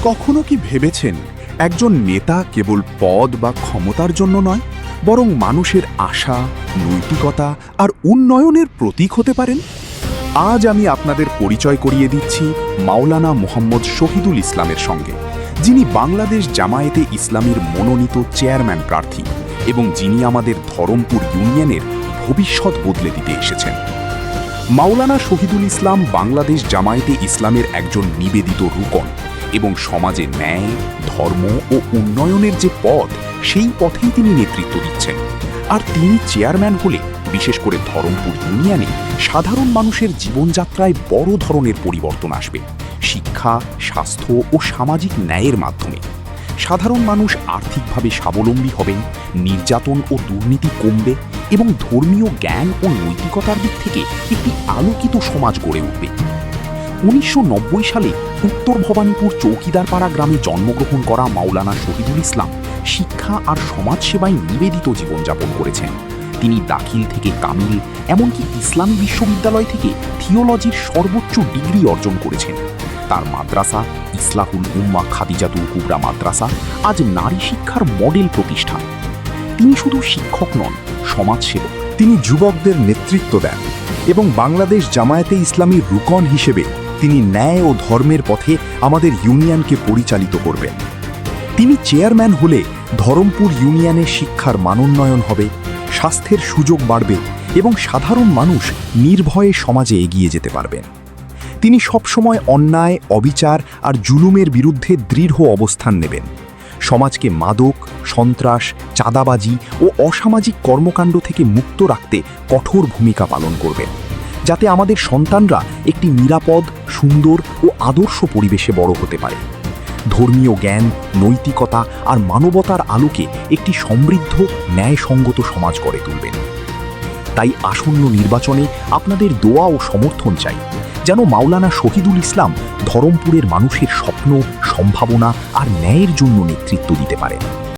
কখনো কি ভেবেছেন একজন নেতা কেবল পদ বা ক্ষমতার জন্য নয়, বরং মানুষের আশা, নৈতিকতা আর উন্নয়নের প্রতীক হতে পারেন? আজ আমি আপনাদের পরিচয় করিয়ে দিচ্ছি মাওলানা মোহাম্মদ শহীদুল ইসলামের সঙ্গে, যিনি বাংলাদেশ জামায়াতে ইসলামীর মনোনীত চেয়ারম্যান প্রার্থী এবং যিনি আমাদের ধরমপুর ইউনিয়নের ভবিষ্যৎ বদলে দিতে এসেছেন। মাওলানা শহীদুল ইসলাম বাংলাদেশ জামায়াতে ইসলামের একজন নিবেদিত রুকন এবং সমাজে ন্যায়, ধর্ম ও উন্নয়নের যে পথ, সেই পথেই তিনি নেতৃত্ব দিচ্ছেন। আর তিনি চেয়ারম্যান হলে বিশেষ করে ধরমপুর ইউনিয়নে সাধারণ মানুষের জীবনযাত্রায় বড় ধরনের পরিবর্তন আসবে। শিক্ষা, স্বাস্থ্য ও সামাজিক ন্যায়ের মাধ্যমে সাধারণ মানুষ আর্থিকভাবে স্বাবলম্বী হবেন, নির্যাতন ও দুর্নীতি কমবে এবং ধর্মীয় জ্ঞান ও নৈতিকতার দিক থেকে একটি আলোকিত সমাজ গড়ে উঠবে। 1990 সালে উত্তর ভবানীপুর চৌকিদারপাড়া গ্রামে জন্মগ্রহণ করা মাওলানা শহীদুল ইসলাম শিক্ষা আর সমাজসেবায় নিবেদিত জীবনযাপন করেছেন। তিনি দাখিল থেকে কামিল, এমনকি ইসলামী বিশ্ববিদ্যালয় থেকে থিওলজির সর্বোচ্চ ডিগ্রি অর্জন করেছেন। তার মাদ্রাসা ইসলাহুল উম্মাহ খাদিজাতুল কুবরা মাদ্রাসা আজ নারী শিক্ষার মডেল প্রতিষ্ঠান। তিনি শুধু শিক্ষক নন, সমাজসেবক। তিনি যুবকদের নেতৃত্ব দেন এবং বাংলাদেশ জামায়াতে ইসলামীর রুকন হিসেবে তিনি ন্যায় ও ধর্মের পথে আমাদের ইউনিয়নকে পরিচালিত করবেন। তিনি চেয়ারম্যান হলে ধরমপুর ইউনিয়নের শিক্ষার মানোন্নয়ন হবে, স্বাস্থ্যের সুযোগ বাড়বে এবং সাধারণ মানুষ নির্ভয়ে সমাজে এগিয়ে যেতে পারবেন। তিনি সবসময় অন্যায়, অবিচার আর জুলুমের বিরুদ্ধে দৃঢ় অবস্থান নেবেন। সমাজকে মাদক, সন্ত্রাস, চাঁদাবাজি ও অসামাজিক কর্মকাণ্ড থেকে মুক্ত রাখতে কঠোর ভূমিকা পালন করবেন, যাতে আমাদের সন্তানরা একটি নিরাপদ, সুন্দর ও আদর্শ পরিবেশে বড় হতে পারে। ধর্মীয় জ্ঞান, নৈতিকতা আর মানবতার আলোকে একটি সমৃদ্ধ, ন্যায়সঙ্গত সমাজ গড়ে তুলবেন। তাই আসন্ন নির্বাচনে আপনাদের দোয়া ও সমর্থন চাই, যেন মাওলানা শহীদুল ইসলাম ধরমপুরের মানুষের স্বপ্ন, সম্ভাবনা আর ন্যায়ের জন্য নেতৃত্ব দিতে পারেন।